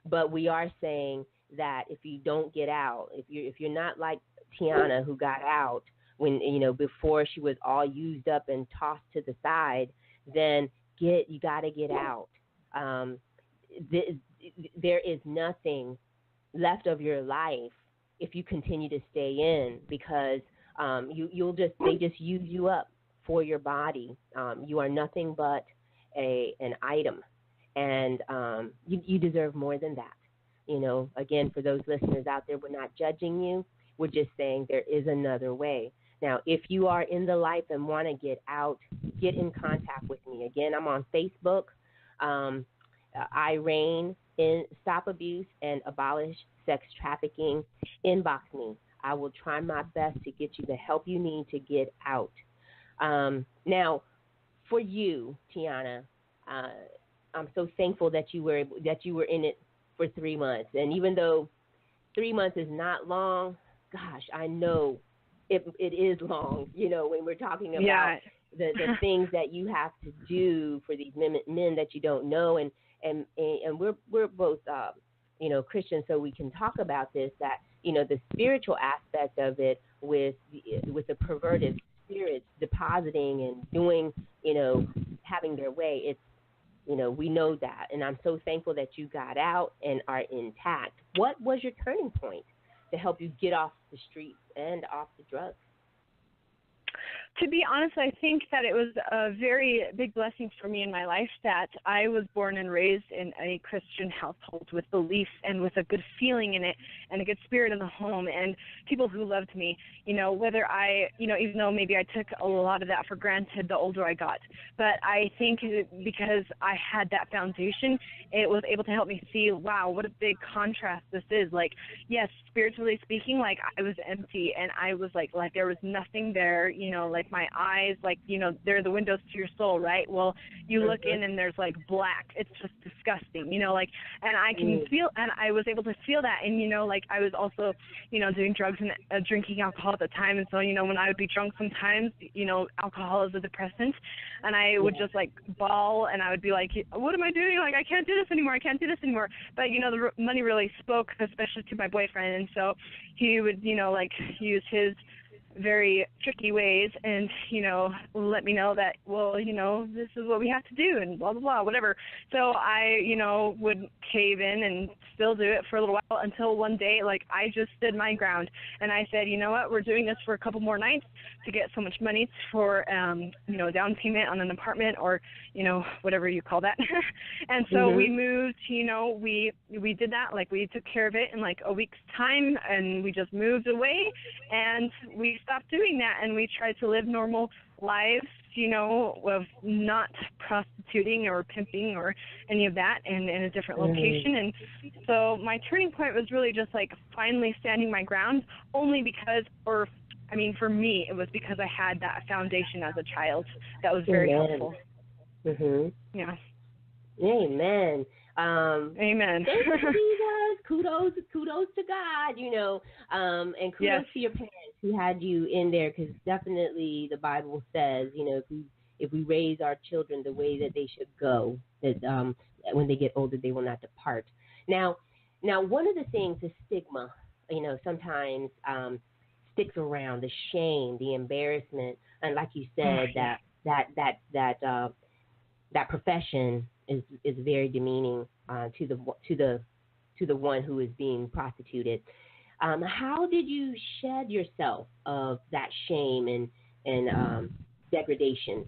but we are saying that if you don't get out, if you're not like Tiana, who got out when before she was all used up and tossed to the side, then you got to get out. There is nothing left of your life if you continue to stay in, because they just use you up for your body. You are nothing but an item, and you deserve more than that. Again, for those listeners out there, we're not judging you. We're just saying there is another way. Now, if you are in the life and want to get out, get in contact with me. Again, I'm on Facebook, R.E.I.G.N, Stop Abuse and Abolish Sex Trafficking. Inbox me. I will try my best to get you the help you need to get out. Now, for you, Tiana, I'm so thankful that you were in it for 3 months. And even though 3 months is not long, gosh, I know it is long, when we're talking about the things that you have to do for these men that you don't know. And we're both, Christians, so we can talk about this, that, the spiritual aspect of it with the perverted spirits depositing and doing, having their way. It's, we know that. And I'm so thankful that you got out and are intact. What was your turning point to help you get off the streets and off the drugs?
To be honest, I think that it was a very big blessing for me in my life that I was born and raised in a Christian household with beliefs and with a good feeling in it and a good spirit in the home and people who loved me, whether I, even though maybe I took a lot of that for granted the older I got. But I think because I had that foundation, it was able to help me see, wow, what a big contrast this is. Like, yes, spiritually speaking, like I was empty and I was like there was nothing there, like like my eyes, like, you know, they're the windows to your soul, right? Well, you look in and there's like black. It's just disgusting, you know, like, and I can feel, and I was able to feel that. And, you know, like I was also, you know, doing drugs and drinking alcohol at the time. And so, you know, when I would be drunk sometimes, you know, alcohol is a depressant, and I would just like bawl, and I would be like, what am I doing? Like, I can't do this anymore. I can't do this anymore. But, you know, the money really spoke, especially to my boyfriend. And so he would, you know, like use his very tricky ways and, you know, let me know that, well, you know, this is what we have to do and blah, blah, blah, whatever. So I, you know, would cave in and still do it for a little while until one day, like, I just stood my ground. And I said, you know what, we're doing this for a couple more nights to get so much money for, you know, down payment on an apartment or, you know, whatever you call that. And so we moved, you know, we did that, like, we took care of it in like a week's time, and we just moved away, and we stopped doing that, and we tried to live normal lives, you know, of not prostituting or pimping or any of that, and in a different location. And so my turning point was really just like finally standing my ground, only because, or I mean, for me, it was because I had that foundation as a child that was very helpful. Yeah.
Amen.
Amen.
Thank you, Jesus. Kudos to God, you know, and kudos to your parents who had you in there, because definitely the Bible says, you know, if we raise our children the way that they should go, that when they get older they will not depart. Now one of the things is stigma, you know, sometimes sticks around, the shame, the embarrassment, and like you said, that profession is very demeaning to the one who is being prostituted. How did you shed yourself of that shame and degradation?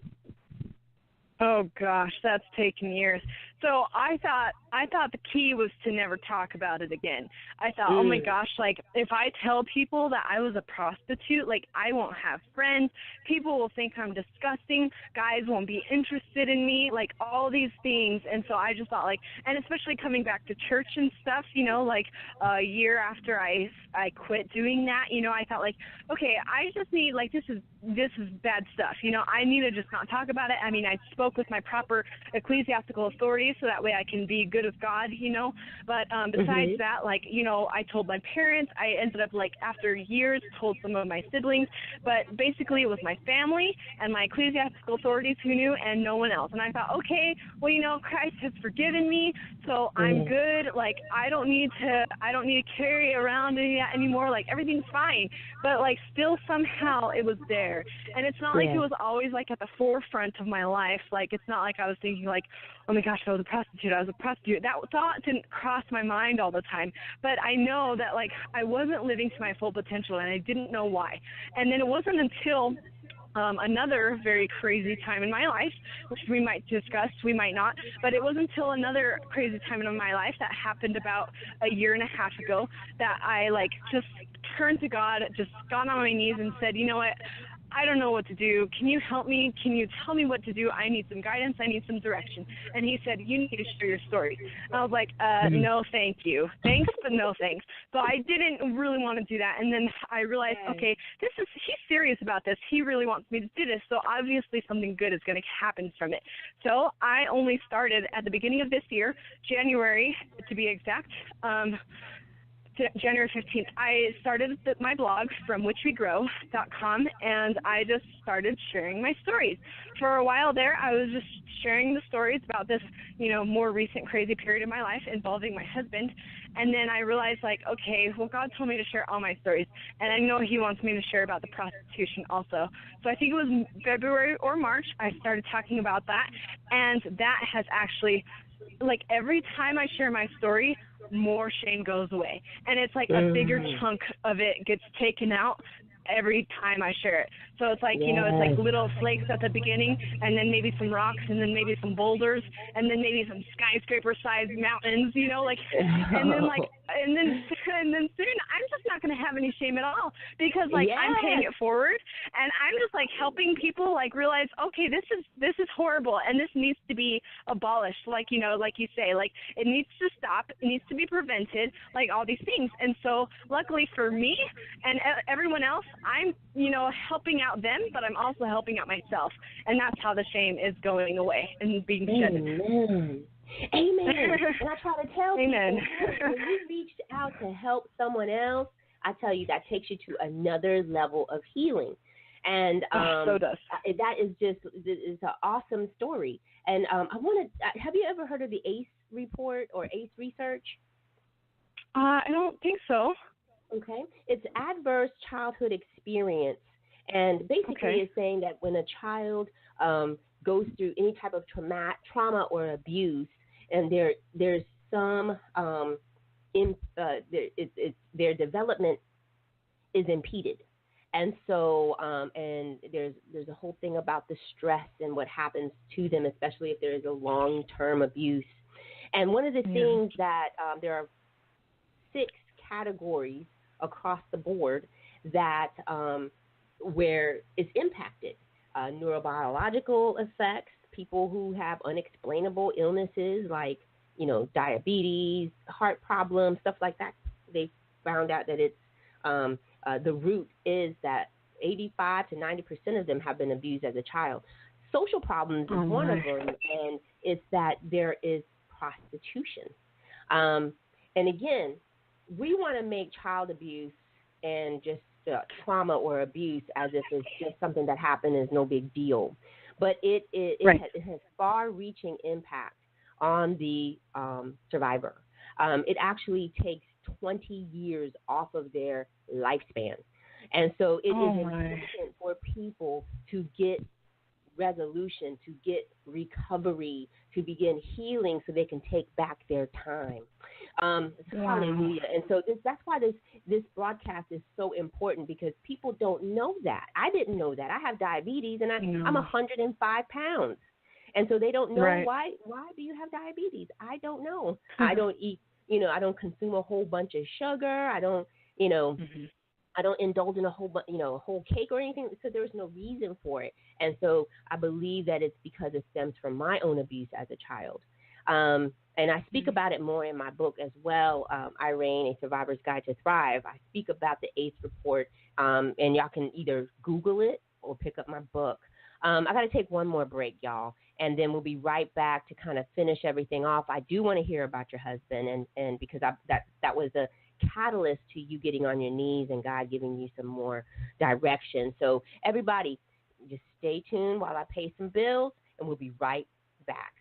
Oh gosh, that's taken years. So I thought the key was to never talk about it again. I thought, oh my gosh, like if I tell people that I was a prostitute, like I won't have friends. People will think I'm disgusting. Guys won't be interested in me, like all these things. And so I just thought, like, and especially coming back to church and stuff, you know, like a year after I quit doing that, you know, I thought like, okay, I just need, like, this is bad stuff. You know, I need to just not talk about it. I mean, I spoke with my proper ecclesiastical authorities so that way I can be good with God, you know. But besides that, like, you know, I told my parents. I ended up, like, after years, told some of my siblings. But basically it was my family and my ecclesiastical authorities who knew, and no one else. And I thought, okay, well, you know, Christ has forgiven me, so I'm good. Like, I don't need to carry around any of that anymore. Like, everything's fine. But, like, still somehow it was there. And it's not like it was always, like, at the forefront of my life. Like, it's not like I was thinking, like, oh my gosh, I was a prostitute. That thought didn't cross my mind all the time. But I know that, like, I wasn't living to my full potential, and I didn't know why. And then it wasn't until another very crazy time in my life, which we might discuss, we might not, but it wasn't until another crazy time in my life that happened about a year and a half ago that I, like, just turned to God, just got on my knees and said, you know what, I don't know what to do. Can you help me? Can you tell me what to do? I need some guidance. I need some direction. And he said, you need to share your story. And I was like, no, thank you. Thanks, but no thanks. So I didn't really want to do that. And then I realized, okay, he's serious about this. He really wants me to do this. So obviously something good is going to happen from it. So I only started at the beginning of this year, January to be exact, January 15th, I started my blog from whichwegrow.com, and I just started sharing my stories. For a while there, I was just sharing the stories about this, you know, more recent crazy period in my life involving my husband. And then I realized, like, okay, well, God told me to share all my stories, and I know he wants me to share about the prostitution also. So I think it was February or March I started talking about that, and that has actually, like, every time I share my story, more shame goes away. And it's like a bigger chunk of it gets taken out every time I share it. So it's like, you know, it's like little flakes at the beginning, and then maybe some rocks, and then maybe some boulders, and then maybe some skyscraper-sized mountains, you know, like, and then, like, and then soon I'm just not going to have any shame at all, because like I'm paying it forward, and I'm just like helping people like realize, okay, this is horrible, and this needs to be abolished, like, you know, like you say, like it needs to stop, it needs to be prevented, like all these things. And so luckily for me and everyone else, I'm, you know, helping out them, but I'm also helping out myself, and that's how the shame is going away and being shed.
Amen. Amen. And I try to tell
Amen.
people, when you reached out to help someone else, I tell you, that takes you to another level of healing. And
so does.
That is just, it's an awesome story. And I want to, have you ever heard of the ACE report or ACE research?
I don't think so.
Okay. It's adverse childhood experience. And basically it's saying that when a child goes through any type of trauma or abuse, and there's some their development is impeded, and so and there's a whole thing about the stress and what happens to them, especially if there is a long-term abuse. And one of the things that there are 6 categories across the board that where it's impacted. Neurobiological effects, people who have unexplainable illnesses like, you know, diabetes, heart problems, stuff like that. They found out that it's the root is that 85 to 90% of them have been abused as a child. Social problems is one of them, and it's that there is prostitution. And again, we want to make child abuse and just trauma or abuse as if it's just something that happened, is no big deal. But it has far-reaching impact on the survivor. It actually takes 20 years off of their lifespan. And so it is important for people to get resolution, to get recovery, to begin healing so they can take back their time. Hallelujah. And so that's why this broadcast is so important, because people don't know that. I didn't know that. I have diabetes, and I'm 105 pounds. And so they don't know why do you have diabetes? I don't know. I don't eat, you know, I don't consume a whole bunch of sugar. I don't, you know, I don't indulge in a whole cake or anything, so there's no reason for it. And so I believe that it's because it stems from my own abuse as a child. And I speak about it more in my book as well, R.E.I.G.N, A Survivor's Guide to Thrive. I speak about the ACE report, and y'all can either Google it or pick up my book. I got to take one more break, y'all, and then we'll be right back to kind of finish everything off. I do want to hear about your husband, and because that was a catalyst to you getting on your knees and God giving you some more direction. So everybody, just stay tuned while I pay some bills, and we'll be right back.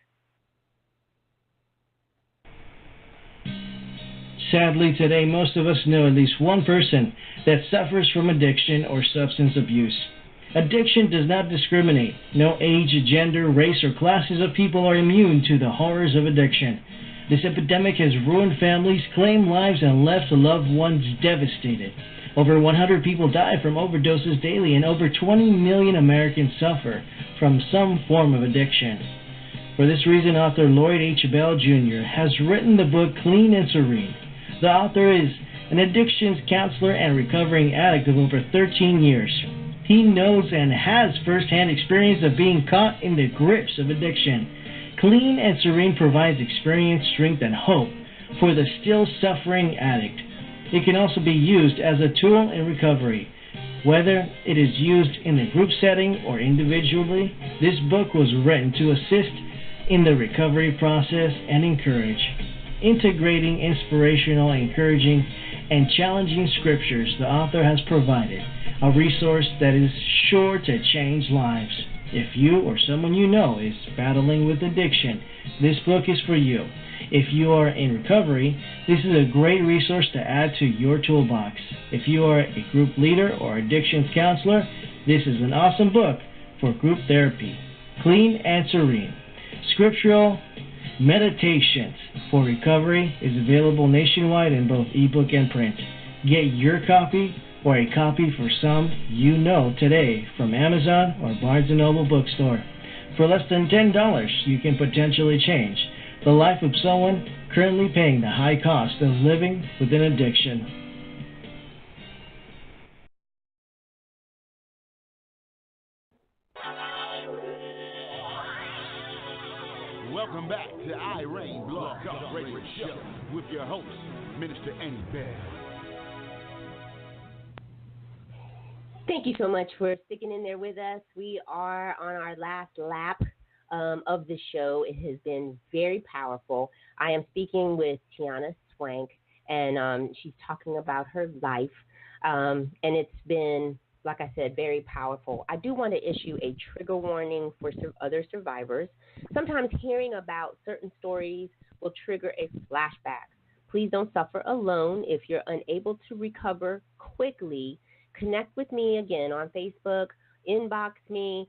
Sadly, today, most of us know at least one person that suffers from addiction or substance abuse. Addiction does not discriminate. No age, gender, race, or classes of people are immune to the horrors of addiction. This epidemic has ruined families, claimed lives, and left loved ones devastated. Over 100 people die from overdoses daily, and over 20 million Americans suffer from some form of addiction. For this reason, author Lloyd H. Bell Jr. has written the book Clean and Serene. The author is an addictions counselor and recovering addict of over 13 years. He knows and has first-hand experience of being caught in the grips of addiction. Clean and Serene provides experience, strength, and hope for the still suffering addict. It can also be used as a tool in recovery. Whether it is used in a group setting or individually, this book was written to assist in the recovery process and encourage. Integrating inspirational, encouraging, and challenging scriptures, the author has provided a resource that is sure to change lives. If you or someone you know is battling with addiction, this book is for you. If you are in recovery, this is a great resource to add to your toolbox. If you are a group leader or addictions counselor, this is an awesome book for group therapy. Clean and Serene. Scriptural Meditations for Recovery is available nationwide in both ebook and print. Get your copy or a copy for some you know today from Amazon or Barnes & Noble bookstore. For less than $10, you can potentially change the life of someone currently paying the high cost of living with an addiction.
Welcome back to R.E.I.G.N Blog Talk Radio Show with your host, Minister Annie Bell.
Thank you so much for sticking in there with us. We are on our last lap of the show. It has been very powerful. I am speaking with Tiana Swank, and she's talking about her life. And it's been, like I said, very powerful. I do want to issue a trigger warning for other survivors. Sometimes hearing about certain stories will trigger a flashback. Please don't suffer alone. If you're unable to recover quickly, connect with me again on Facebook, inbox me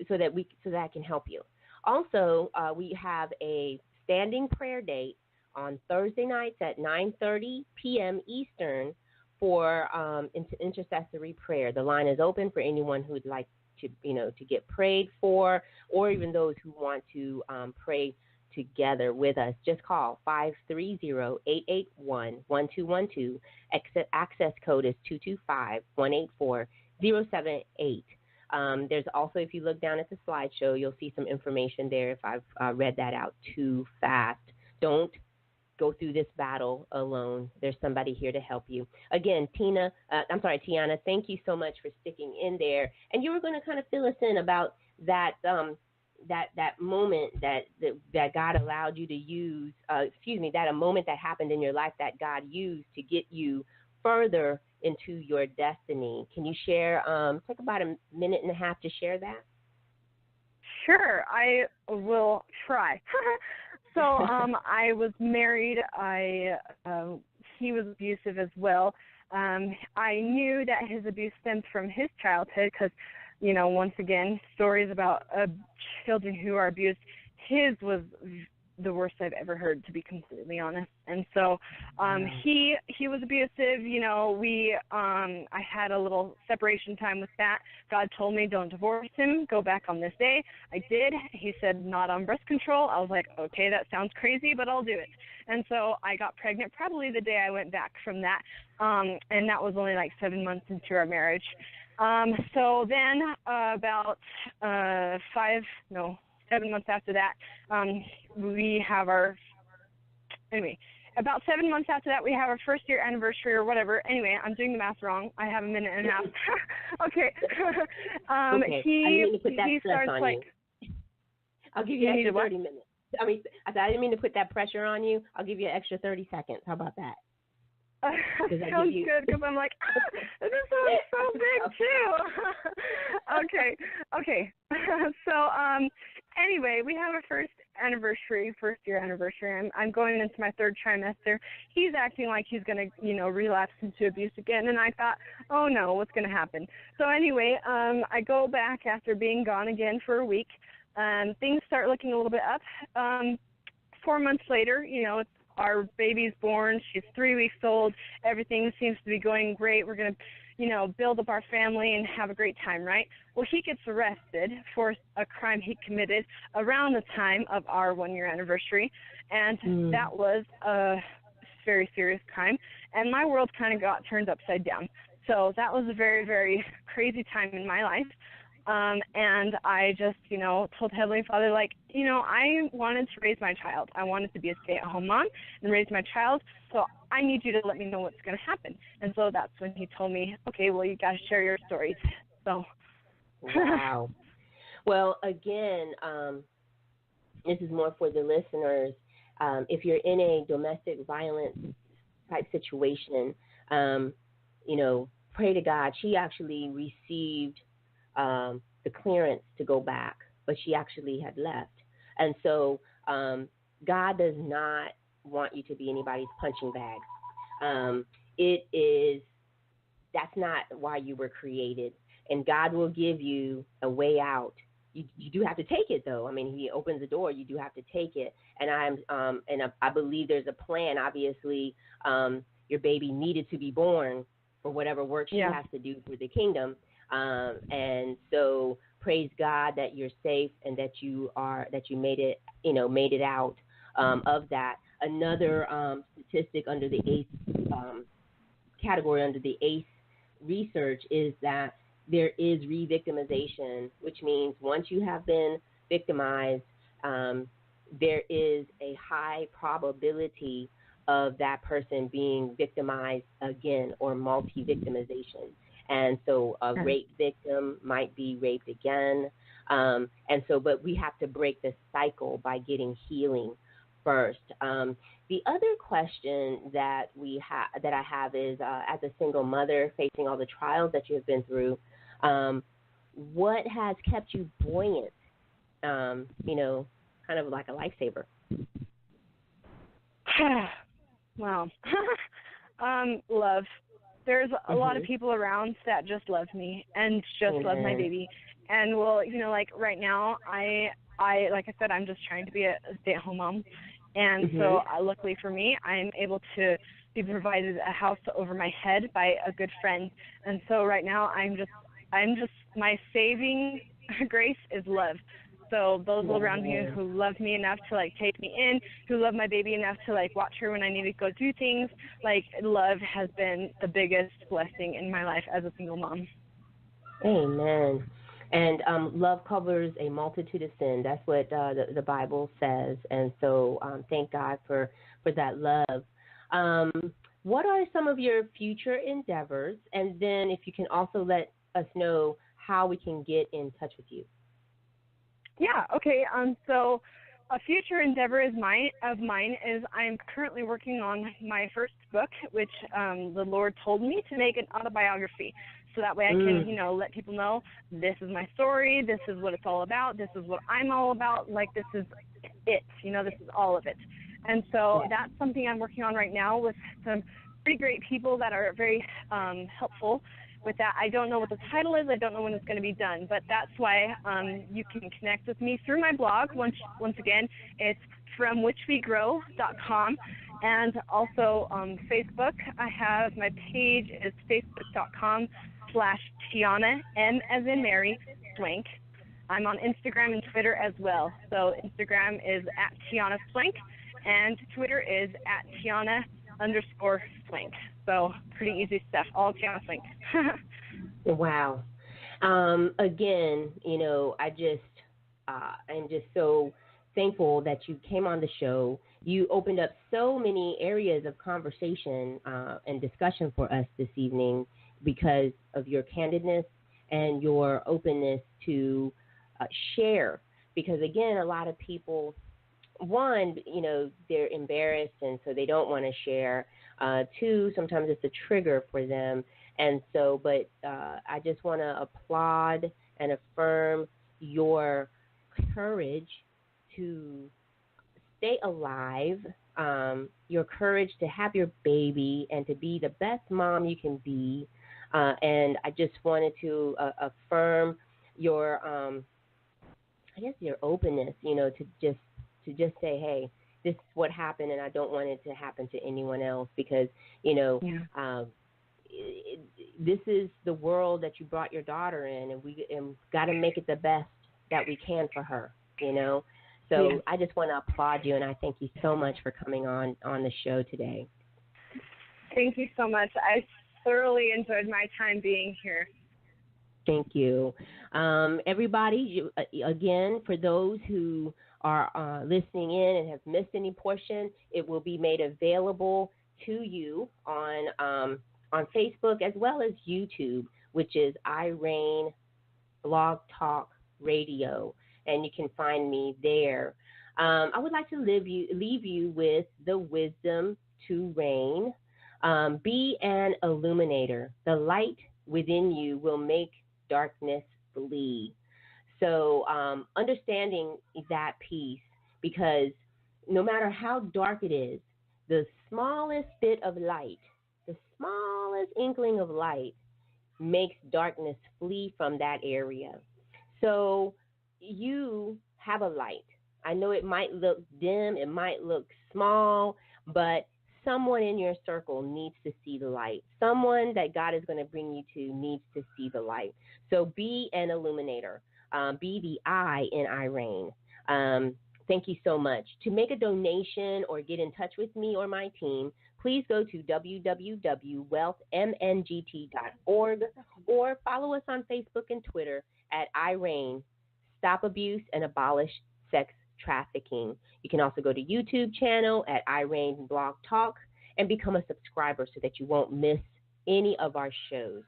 so that I can help you. Also, we have a standing prayer date on Thursday nights at 9:30 p.m. Eastern for intercessory prayer. The line is open for anyone who would like to get prayed for, or even those who want to pray together with us. Just call 530-881-1212. Access code is 225-184-078. There's also, if you look down at the slideshow, you'll see some information there if I've read that out too fast. Don't go through this battle alone. There's somebody here to help you. Again, Tiana, thank you so much for sticking in there. And you were going to kind of fill us in about that that moment that God allowed you to use, that a moment that happened in your life that God used to get you further into your destiny. Can you share, take about a minute and a half to share that?
Sure, I will try. So I was married. He was abusive as well. I knew that his abuse stemmed from his childhood because, once again, stories about children who are abused. His was the worst I've ever heard, to be completely honest. And so he was abusive. I had a little separation time with that. God told me, don't divorce him. Go back on this day. I did. He said, not on birth control. I was like, okay, that sounds crazy, but I'll do it. And so I got pregnant probably the day I went back from that. And that was only like 7 months into our marriage. So then about 7 months after that, we have about 7 months after that, we have our first year anniversary or whatever. Anyway, I'm doing the math wrong. I have a minute and a half. Okay.
Okay.
He starts
on
like,
you. I'll give you an extra 30 minutes. I didn't mean to put that pressure on you. I'll give you an extra 30 seconds. How about that?
Sounds good, because I'm like, this sounds so big too. Okay. So anyway, we have our first year anniversary. I'm going into my third trimester. He's acting like he's going to, relapse into abuse again. And I thought, oh no, what's going to happen? So anyway, I go back after being gone again for a week. Things start looking a little bit up. 4 months later, our baby's born. She's 3 weeks old. Everything seems to be going great. We're going to, build up our family and have a great time, right? Well, he gets arrested for a crime he committed around the time of our 1 year anniversary, and that was a very serious crime, and my world kind of got turned upside down. So that was a very, very crazy time in my life. And I just, told Heavenly Father, I wanted to raise my child. I wanted to be a stay-at-home mom and raise my child, so I need you to let me know what's going to happen. And so that's when he told me, okay, well, you got to share your stories. So.
Wow. Well, again, this is more for the listeners. If you're in a domestic violence type situation, pray to God. She actually received the clearance to go back, but she actually had left. And so God does not want you to be anybody's punching bag. That's not why you were created. And God will give you a way out. You do have to take it, though. I mean, He opens the door. You do have to take it. And I believe there's a plan. Obviously, your baby needed to be born for whatever work she has to do for the kingdom. And so praise God that you're safe and that you made it, made it out of that. Another statistic under the ACE category, under the ACE research, is that there is re-victimization, which means once you have been victimized, there is a high probability of that person being victimized again, or multi-victimization. And so a rape victim might be raped again. But we have to break the cycle by getting healing first. The other question that I have is, as a single mother facing all the trials that you have been through, what has kept you buoyant? Kind of like a lifesaver.
Wow. Love. There's a lot of people around that just love me and just love my baby. And like right now, I like I said, I'm just trying to be a stay-at-home mom. And so luckily for me, I'm able to be provided a house over my head by a good friend. And so right now, I'm just my saving grace is love. So those around me who love me enough to like take me in, who love my baby enough to like watch her when I need to go do things, like love has been the biggest blessing in my life as a single mom.
Amen. And love covers a multitude of sin. That's what the Bible says. And so thank God for that love. What are some of your future endeavors? And then if you can also let us know how we can get in touch with you.
Yeah, okay. So a future endeavor of mine is I'm currently working on my first book, which the Lord told me to make an autobiography. So that way I can, let people know this is my story, this is what it's all about, this is what I'm all about, like this is it, this is all of it. And so that's something I'm working on right now with some pretty great people that are very helpful with that. I don't know what the title is, I don't know when it's going to be done, but that's why you can connect with me through my blog. Once again, it's fromwhichwegrow.com. And also Facebook, I have my page is facebook.com/Tiana, M as in Mary, Swank. I'm on Instagram and Twitter as well. So Instagram is @Tiana Swank, and Twitter is @Tiana_Swank. So pretty easy stuff, all Tiana Swank.
Wow. Again, I'm just so thankful that you came on the show. You opened up so many areas of conversation and discussion for us this evening because of your candidness and your openness to share. Because, again, a lot of people, one, they're embarrassed and so they don't want to share. Two, sometimes it's a trigger for them. And so, but I just want to applaud and affirm your courage to stay alive, your courage to have your baby and to be the best mom you can be. And I just wanted to affirm your, your openness, to just say, hey, this is what happened and I don't want it to happen to anyone else because, this is the world that you brought your daughter in, and we got to make it the best that we can for her, So I just want to applaud you, and I thank you so much for coming on the show today.
Thank you so much. I thoroughly enjoyed my time being here.
Thank you. Everybody, again, for those who are listening in and have missed any portion, it will be made available to you on Facebook as well as YouTube, which is R.E.I.G.N Blog Talk Radio, and you can find me there. I would like to leave you with the wisdom to reign. Be an illuminator. The light within you will make darkness flee. So understanding that piece, because no matter how dark it is, the smallest bit of light, the smallest inkling of light makes darkness flee from that area. So you have a light. I know it might look dim, it might look small, but someone in your circle needs to see the light. Someone that God is going to bring you to needs to see the light. So be an illuminator. Be the I in R.E.I.G.N. Thank you so much. To make a donation or get in touch with me or my team, please go to www.wealthmngt.org or follow us on Facebook and Twitter at R.E.I.G.N. Stop Abuse and Abolish Sex Trafficking. You can also go to YouTube channel at R.E.I.G.N. Blog Talk and become a subscriber so that you won't miss any of our shows.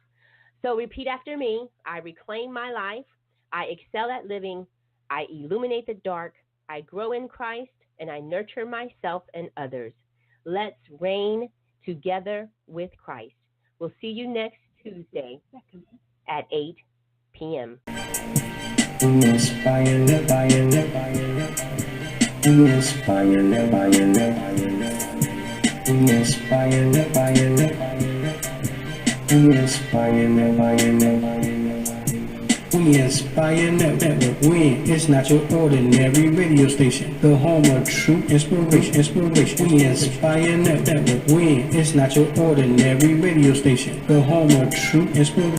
So repeat after me. I reclaim my life. I excel at living. I illuminate the dark. I grow in Christ, and I nurture myself and others. Let's reign together with Christ. We'll see you next Tuesday at 8 p.m.
We inspire network. WIN is not your ordinary radio station. The home of true inspiration. We inspire network. WIN is not your ordinary radio station. The home of true inspiration.